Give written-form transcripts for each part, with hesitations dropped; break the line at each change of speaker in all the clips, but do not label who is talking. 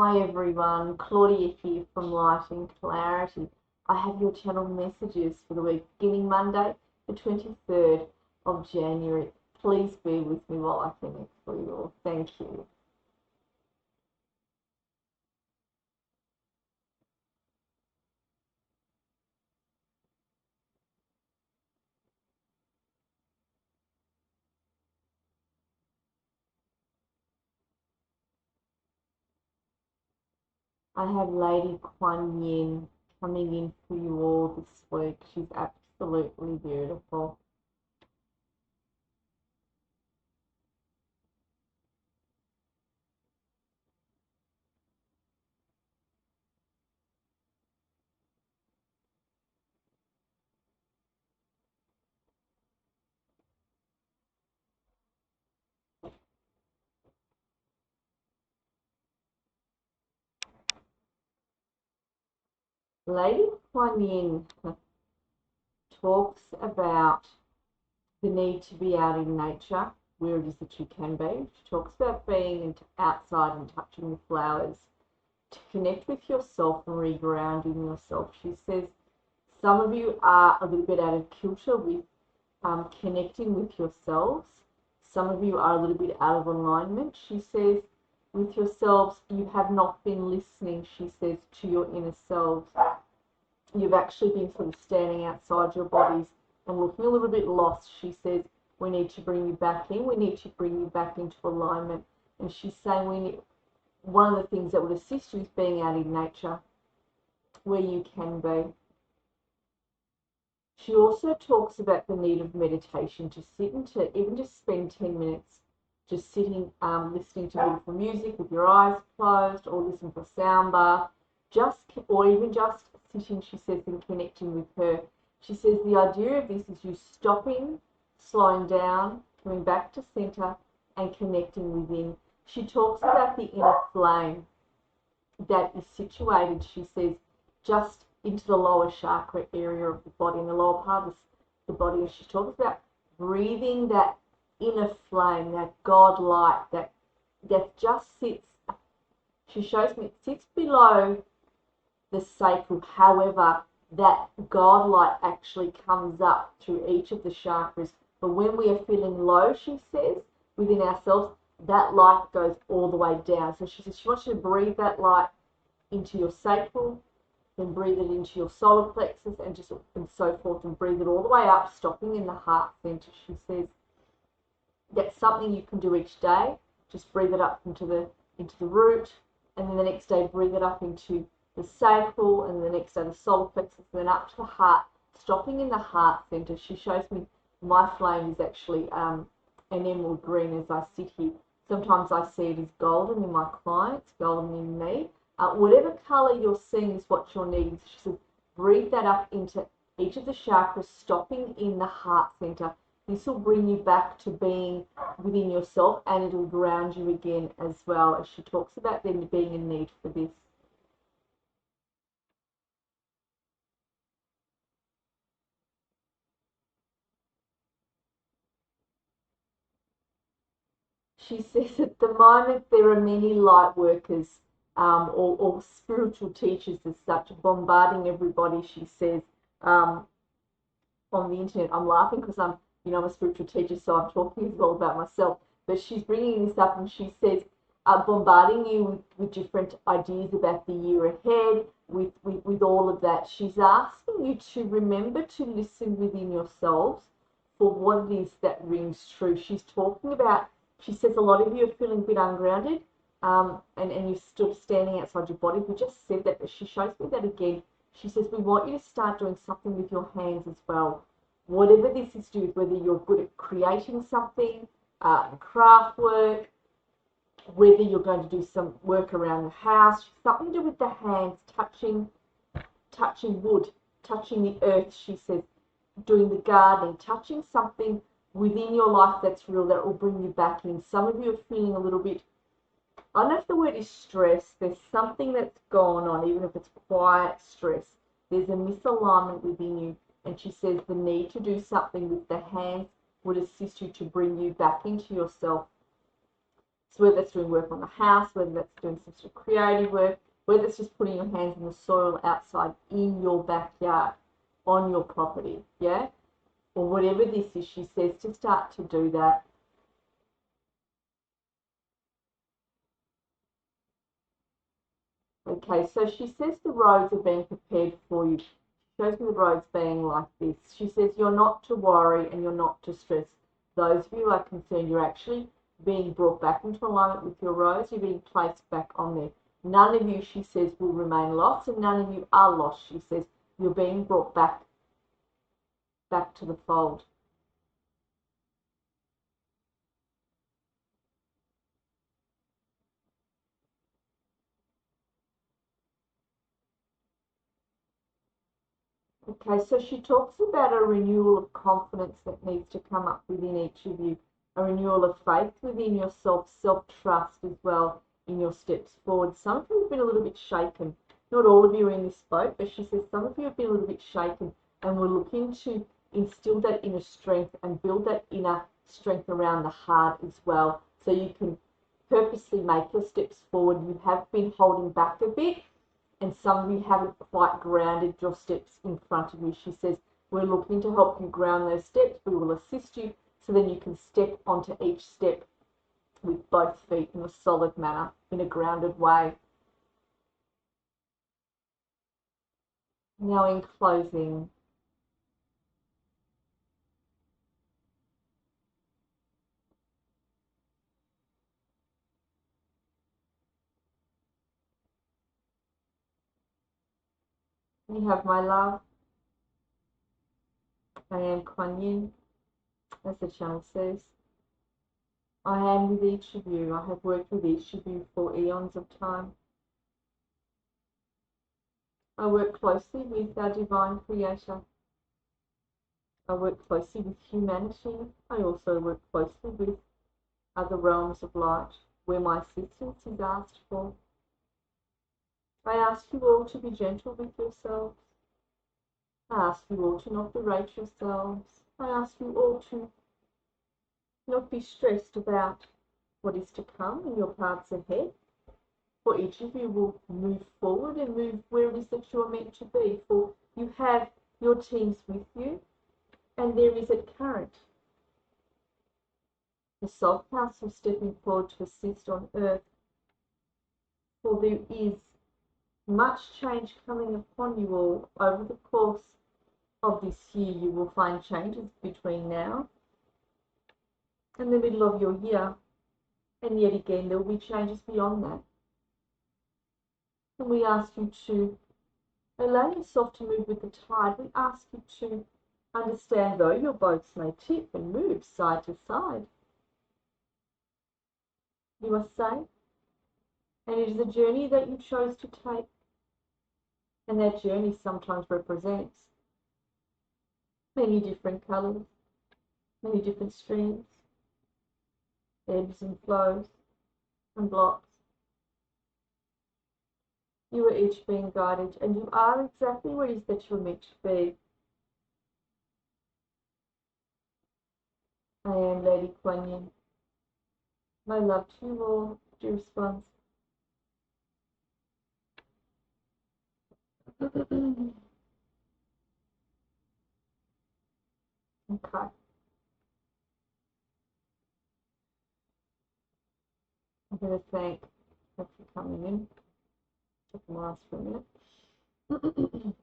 Hi everyone, Claudia here from Light and Clarity. I have your channel messages for the week beginning Monday, the 23rd of January. Please bear with me while I connect for you all. Thank you. I have Lady Kuan Yin coming in for you all this week. She's absolutely beautiful. Lady Kuan Yin talks about the need to be out in nature, where it is that you can be. She talks about being outside and touching the flowers to connect with yourself and regrounding yourself. She says some of you are a little bit out of kilter with connecting with yourselves. Some of you are a little bit out of alignment. She says with yourselves, you have not been listening, she says, to your inner selves. You've actually been sort of standing outside your bodies and looking a little bit lost. She says we need to bring you back in. We need to bring you back into alignment. And she's saying one of the things that would assist you is being out in nature where you can be. She also talks about the need of meditation, to sit and to even just spend 10 minutes just sitting, listening to beautiful music with your eyes closed, or listen to a sound bath, or even just sitting, she says, and connecting with her. She says the idea of this is you stopping, slowing down, coming back to center and connecting within. She talks about the inner flame that is situated, she says, just into the lower chakra area of the body, in the lower part of the body. And she talks about breathing that inner flame, that God light that just sits. She shows me it sits below the sacral. However, that God light actually comes up through each of the chakras. But when we are feeling low, she says, within ourselves, that light goes all the way down. So she says she wants you to breathe that light into your sacral, then breathe it into your solar plexus, and so forth, and breathe it all the way up, stopping in the heart center. She says that's something you can do each day. Just breathe it up into the root, and then the next day breathe it up into the sacral, and the next day the solar plexus, and then up to the heart, stopping in the heart center. She shows me my flame is actually an emerald green as I sit here. Sometimes I see it as golden in my clients, golden in me. Whatever color you're seeing is what you're needing. She said, breathe that up into each of the chakras, stopping in the heart center. This will bring you back to being within yourself, and it'll ground you again as well, as she talks about there being a need for this. She says at the moment there are many light workers or spiritual teachers as such bombarding everybody, she says, on the internet. I'm laughing because I'm a spiritual teacher, so I'm talking as well about myself. But she's bringing this up, and she says, bombarding you with different ideas about the year ahead, with all of that. She's asking you to remember to listen within yourselves for what it is that rings true. She's talking about, she says a lot of you are feeling a bit ungrounded, and you're still standing outside your body. We just said that, but she shows me that again. She says we want you to start doing something with your hands as well. Whatever this is to do, whether you're good at creating something, craft work, whether you're going to do some work around the house, something to do with the hands, touching wood, touching the earth, she says, doing the gardening, touching something within your life that's real, that will bring you back in. Some of you are feeling a little bit, I don't know if the word is stress. There's something that's gone on, even if it's quiet stress. There's a misalignment within you. And she says the need to do something with the hands would assist you to bring you back into yourself. So whether that's doing work on the house, whether that's doing some sort of creative work, whether it's just putting your hands in the soil outside in your backyard, on your property, yeah? Or whatever this is, she says to start to do that. Okay, so she says the roads are being prepared for you. She shows me the roads being like this. She says you're not to worry and you're not to stress. Those of you who are concerned, you're actually being brought back into alignment with your roads. You're being placed back on there. None of you, she says, will remain lost, and none of you are lost. She says you're being brought back to the fold. Okay, so she talks about a renewal of confidence that needs to come up within each of you, a renewal of faith within yourself, self-trust as well in your steps forward. Some of you have been a little bit shaken. Not all of you are in this boat, but she says some of you have been a little bit shaken, and we're looking to instill that inner strength and build that inner strength around the heart as well, so you can purposely make your steps forward. You have been holding back a bit, and some of you haven't quite grounded your steps in front of you. She says, we're looking to help you ground those steps. We will assist you so then you can step onto each step with both feet in a solid manner, in a grounded way. Now in closing, you have my love. I am Kuan Yin, as the channel says. I am with each of you. I have worked with each of you for eons of time. I work closely with our divine creator. I work closely with humanity. I also work closely with other realms of light where my assistance is asked for. I ask you all to be gentle with yourselves. I ask you all to not berate yourselves. I ask you all to not be stressed about what is to come in your paths ahead. For each of you will move forward and move where it is that you are meant to be. For you have your teams with you, and there is a current. The Soul Council stepping forward to assist on earth. For there is much change coming upon you all over the course of this year. You will find changes between now and the middle of your year, and yet again there will be changes beyond that. And we ask you to allow yourself to move with the tide. We ask you to understand, though your boats may tip and move side to side, you are safe, and it is a journey that you chose to take, and that journey sometimes represents many different colours, many different streams, ebbs and flows and blocks. You are each being guided, and you are exactly where it is that you are meant to be. I am Lady Kuan Yin. My love to you all. Dear response. Okay. I'm going to thank her for coming in. Took them last for a minute.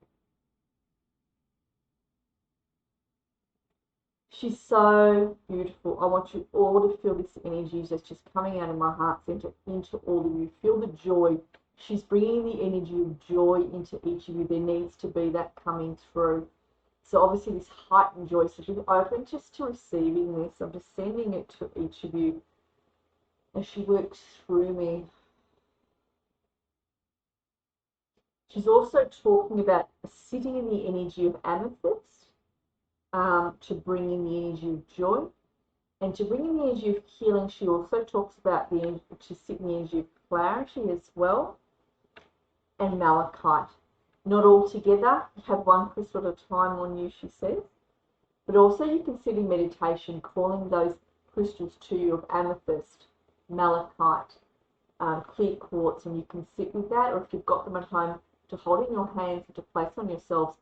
She's so beautiful. I want you all to feel this energy that's just coming out of my heart center into all of you. Feel the joy. She's bringing the energy of joy into each of you. There needs to be that coming through. So obviously this heightened joy. So she's open just to receiving this. I'm just sending it to each of you as she works through me. She's also talking about sitting in the energy of amethyst. To bring in the energy of joy, and to bring in the energy of healing. She also talks about the energy, to sit in the energy of clarity as well, and malachite. Not all together, you have one crystal at a time on you, she says, but also you can sit in meditation calling those crystals to you of amethyst malachite, clear quartz, and you can sit with that, or if you've got them at home to hold in your hands and to place on yourselves.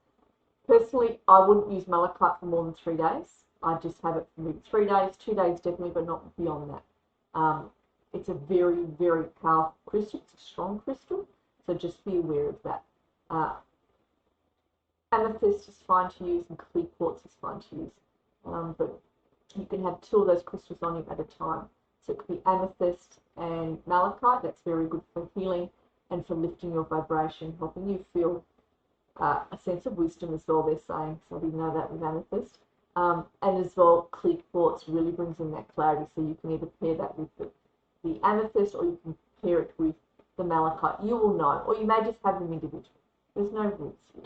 Personally, I wouldn't use malachite for more than 3 days. I just have it for maybe 3 days, 2 days definitely, but not beyond that. It's a very, very powerful crystal. It's a strong crystal, so just be aware of that. Amethyst is fine to use, and clear quartz is fine to use, but you can have 2 of those crystals on you at a time. So it could be amethyst and malachite. That's very good for healing and for lifting your vibration, helping you feel a sense of wisdom as well, they're saying. So we know that with amethyst. And as well, clear quartz really brings in that clarity. So you can either pair that with the amethyst, or you can pair it with the malachite. You will know, or you may just have them individually. There's no rules here.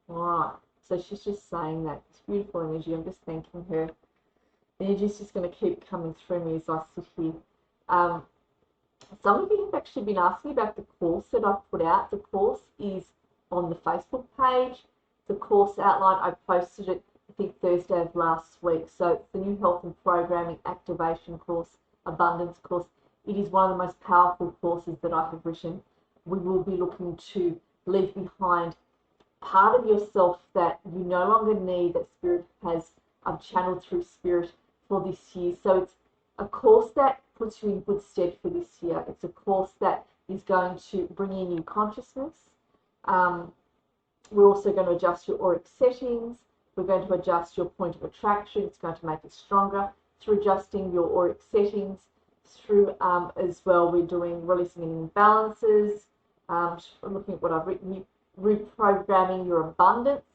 All right. So she's just saying that. It's beautiful energy. I'm just thanking her. The energy's just going to keep coming through me as I sit here. Some of you have actually been asking about the course that I put out. The course is on the Facebook page. The course outline, I posted it, I think, Thursday of last week. So it's the new health and programming activation course, abundance course. It is one of the most powerful courses that I have written. We will be looking to leave behind part of yourself that you no longer need, that Spirit has channeled through Spirit for this year. So it's a course that puts you in good stead for this year. It's a course that is going to bring in new consciousness. We're also going to adjust your auric settings. We're going to adjust your point of attraction. It's going to make it stronger through adjusting your auric settings. Through as well, we're doing releasing any imbalances. Looking at what I've written, reprogramming your abundance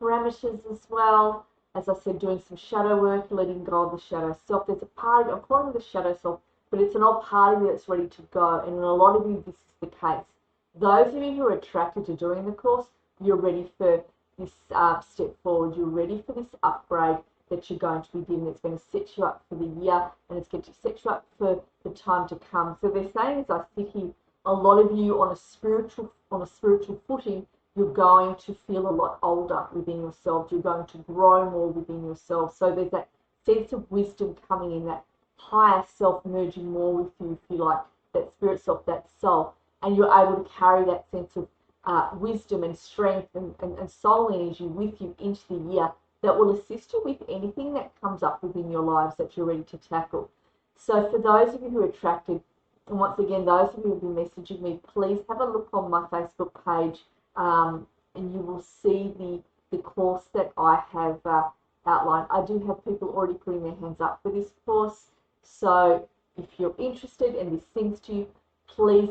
parameters as well. As I said, doing some shadow work, letting go of the shadow self. There's a part of you, I'm calling it the shadow self, but it's an old part of you that's ready to go. And in a lot of you, this is the case. Those of you who are attracted to doing the course, you're ready for this step forward. You're ready for this upgrade that you're going to be given. It's going to set you up for the year, and it's going to set you up for the time to come. So they're saying, as I sit here, a lot of you on a spiritual footing, you're going to feel a lot older within yourself. You're going to grow more within yourself. So there's that sense of wisdom coming in, that higher self merging more with you, if you like, that spirit self, that soul. And you're able to carry that sense of wisdom and strength and soul energy with you into the year that will assist you with anything that comes up within your lives that you're ready to tackle. So for those of you who are attracted, and once again, those of you who have been messaging me, please have a look on my Facebook page, and you will see the course that I have outlined. I do have people already putting their hands up for this course. So if you're interested and this sings to you, please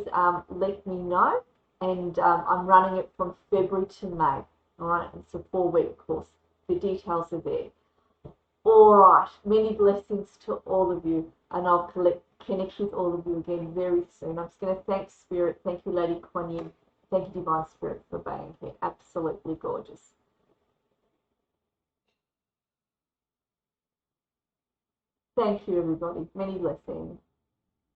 let me know. And I'm running it from February to May. All right, it's a 4-week course. The details are there. All right, many blessings to all of you, and I'll connect with all of you again very soon. I'm just going to thank Spirit. Thank you, Lady Kuan Yin. Thank you, Divine Spirit, for being here. Absolutely gorgeous. Thank you, everybody. Many blessings.